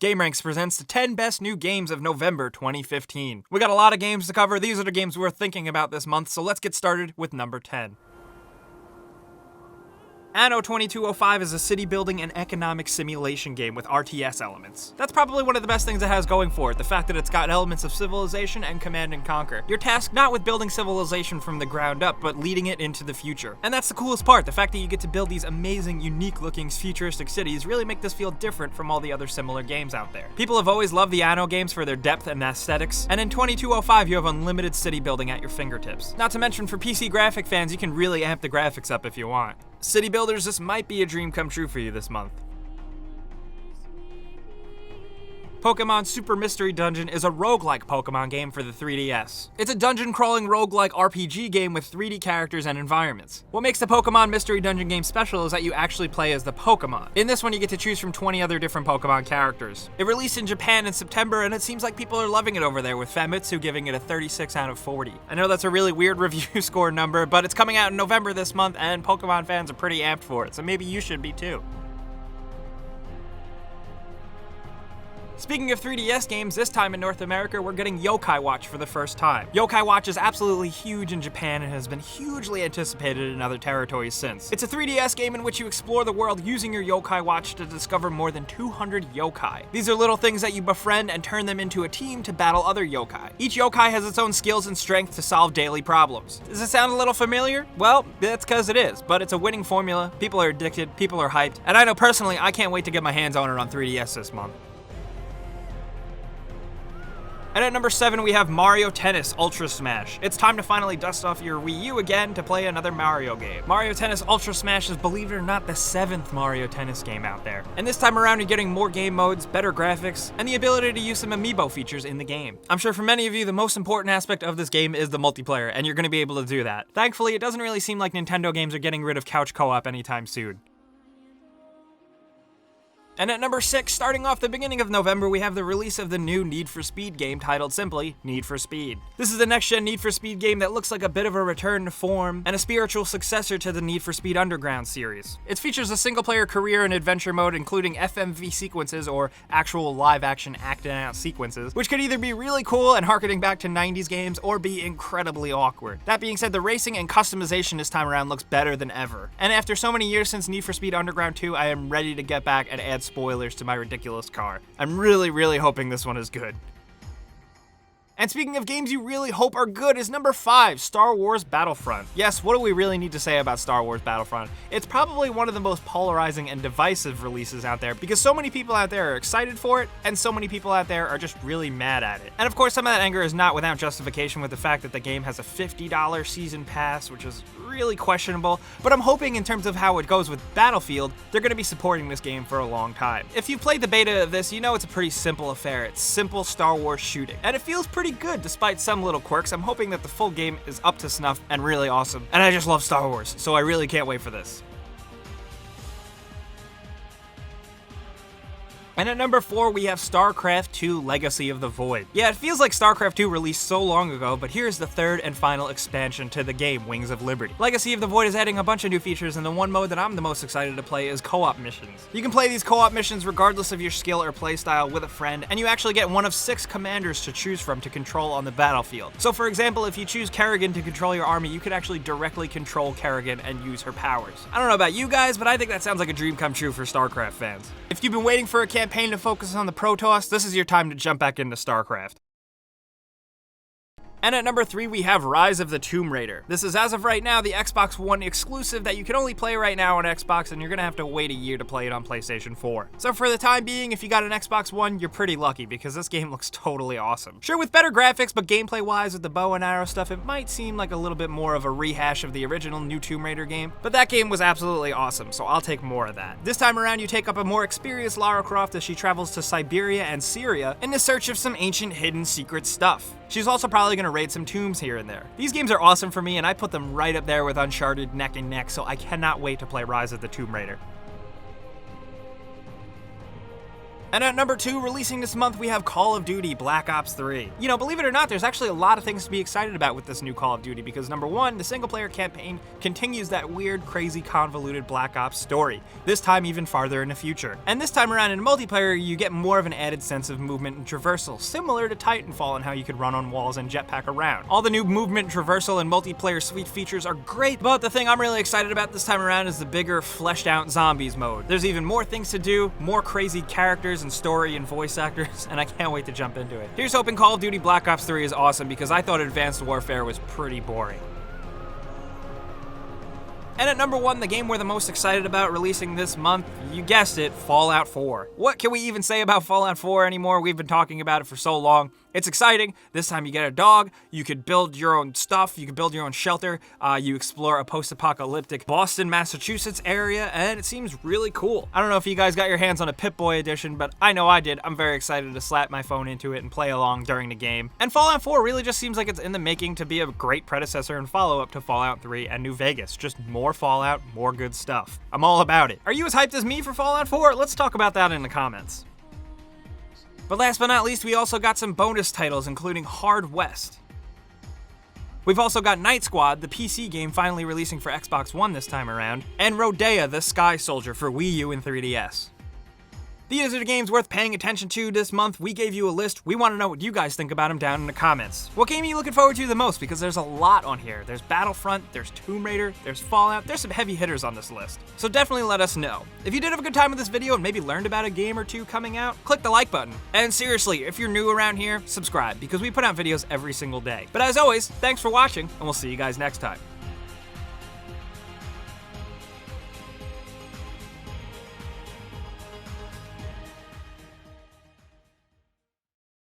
Gameranx presents the 10 best new games of November 2015. We got a lot of games to cover. These are the games we're thinking about this month, so let's get started with number 10. Anno 2205 is a city building and economic simulation game with RTS elements. That's probably one of the best things it has going for it, the fact that it's got elements of civilization and command and conquer. You're tasked not with building civilization from the ground up, but leading it into the future. And that's the coolest part, the fact that you get to build these amazing, unique looking futuristic cities really make this feel different from all the other similar games out there. People have always loved the Anno games for their depth and aesthetics, and in 2205 you have unlimited city building at your fingertips. Not to mention, for PC graphic fans, you can really amp the graphics up if you want. City builders, this might be a dream come true for you this month. Pokémon Super Mystery Dungeon is a roguelike Pokémon game for the 3DS. It's a dungeon-crawling roguelike RPG game with 3D characters and environments. What makes the Pokémon Mystery Dungeon game special is that you actually play as the Pokémon. In this one, you get to choose from 20 other different Pokémon characters. It released in Japan in September, and it seems like people are loving it over there, with Famitsu giving it a 36 out of 40. I know that's a really weird review score number, but it's coming out in November this month, and Pokémon fans are pretty amped for it, so maybe you should be too. Speaking of 3DS games, this time in North America, we're getting Yokai Watch for the first time. Yokai Watch is absolutely huge in Japan and has been hugely anticipated in other territories since. It's a 3DS game in which you explore the world using your Yokai Watch to discover more than 200 yokai. These are little things that you befriend and turn them into a team to battle other yokai. Each yokai has its own skills and strength to solve daily problems. Does it sound a little familiar? Well, that's because it is, but it's a winning formula, people are addicted, people are hyped, and I know personally I can't wait to get my hands on it on 3DS this month. And at number 7, we have Mario Tennis Ultra Smash. It's time to finally dust off your Wii U again to play another Mario game. Mario Tennis Ultra Smash is, believe it or not, the 7th Mario Tennis game out there. And this time around, you're getting more game modes, better graphics, and the ability to use some amiibo features in the game. I'm sure for many of you, the most important aspect of this game is the multiplayer, and you're going to be able to do that. Thankfully, it doesn't really seem like Nintendo games are getting rid of couch co-op anytime soon. And at number 6, starting off the beginning of November, we have the release of the new Need for Speed game titled simply Need for Speed. This is the next-gen Need for Speed game that looks like a bit of a return to form and a spiritual successor to the Need for Speed Underground series. It features a single-player career and adventure mode, including FMV sequences, or actual live-action acted-out sequences, which could either be really cool and harkening back to 90s games, or be incredibly awkward. That being said, the racing and customization this time around looks better than ever. And after so many years since Need for Speed Underground 2, I am ready to get back and add spoilers to my ridiculous car. I'm really hoping this one is good. And speaking of games you really hope are good, is number 5, Star Wars Battlefront. Yes, what do we really need to say about Star Wars Battlefront? It's probably one of the most polarizing and divisive releases out there, because so many people out there are excited for it, and so many people out there are just really mad at it. And of course, some of that anger is not without justification, with the fact that the game has a $50 season pass, which is really questionable, but I'm hoping in terms of how it goes with Battlefield, they're going to be supporting this game for a long time. If you've played the beta of this, you know it's a pretty simple affair. It's simple Star Wars shooting, and it feels pretty good despite some little quirks. I'm hoping that the full game is up to snuff and really awesome, and I just love Star Wars, so I really can't wait for this. And at number 4, we have Starcraft 2 Legacy of the Void. Yeah, it feels like Starcraft 2 released so long ago, but here's the third and final expansion to the game, Wings of Liberty. Legacy of the Void is adding a bunch of new features, and the one mode that I'm the most excited to play is co-op missions. You can play these co-op missions regardless of your skill or playstyle with a friend, and you actually get one of 6 commanders to choose from to control on the battlefield. So for example, if you choose Kerrigan to control your army, you could actually directly control Kerrigan and use her powers. I don't know about you guys, but I think that sounds like a dream come true for Starcraft fans. If you've been waiting for a campaign to focus on the Protoss, this is your time to jump back into Starcraft. And at number 3, we have Rise of the Tomb Raider. This is, as of right now, the Xbox One exclusive that you can only play right now on Xbox, and you're gonna have to wait a year to play it on PlayStation 4. So for the time being, if you got an Xbox One, you're pretty lucky, because this game looks totally awesome. Sure, with better graphics, but gameplay-wise with the bow and arrow stuff, it might seem like a little bit more of a rehash of the original new Tomb Raider game, but that game was absolutely awesome, so I'll take more of that. This time around, you take up a more experienced Lara Croft as she travels to Siberia and Syria in the search of some ancient hidden secret stuff. She's also probably gonna raid some tombs here and there. These games are awesome for me, and I put them right up there with Uncharted neck and neck, so I cannot wait to play Rise of the Tomb Raider. And at number 2, releasing this month, we have Call of Duty Black Ops 3. You know, believe it or not, there's actually a lot of things to be excited about with this new Call of Duty because number 1, the single-player campaign continues that weird, crazy, convoluted Black Ops story, this time even farther in the future. And this time around in multiplayer, you get more of an added sense of movement and traversal, similar to Titanfall and how you could run on walls and jetpack around. All the new movement, traversal, and multiplayer suite features are great, but the thing I'm really excited about this time around is the bigger, fleshed-out zombies mode. There's even more things to do, more crazy characters and story and voice actors, and I can't wait to jump into it. Here's hoping Call of Duty Black Ops 3 is awesome because I thought Advanced Warfare was pretty boring. And at number 1, the game we're the most excited about releasing this month, you guessed it, Fallout 4. What can we even say about Fallout 4 anymore? We've been talking about it for so long. It's exciting. This time you get a dog, you could build your own stuff, you could build your own shelter, you explore a post-apocalyptic Boston, Massachusetts area, and it seems really cool. I don't know if you guys got your hands on a Pip-Boy edition, but I know I did. I'm very excited to slap my phone into it and play along during the game. And Fallout 4 really just seems like it's in the making to be a great predecessor and follow-up to Fallout 3 and New Vegas. Just more Fallout, more good stuff. I'm all about it. Are you as hyped as me for Fallout 4? Let's talk about that in the comments. But last but not least, we also got some bonus titles, including Hard West. We've also got Night Squad, the PC game finally releasing for Xbox One this time around, and Rodea The Sky Soldier for Wii U and 3DS. These are the games worth paying attention to this month. We gave you a list. We want to know what you guys think about them down in the comments. What game are you looking forward to the most? Because there's a lot on here. There's Battlefront, there's Tomb Raider, there's Fallout, there's some heavy hitters on this list. So definitely let us know. If you did have a good time with this video and maybe learned about a game or two coming out, click the like button. And seriously, if you're new around here, subscribe because we put out videos every single day. But as always, thanks for watching and we'll see you guys next time.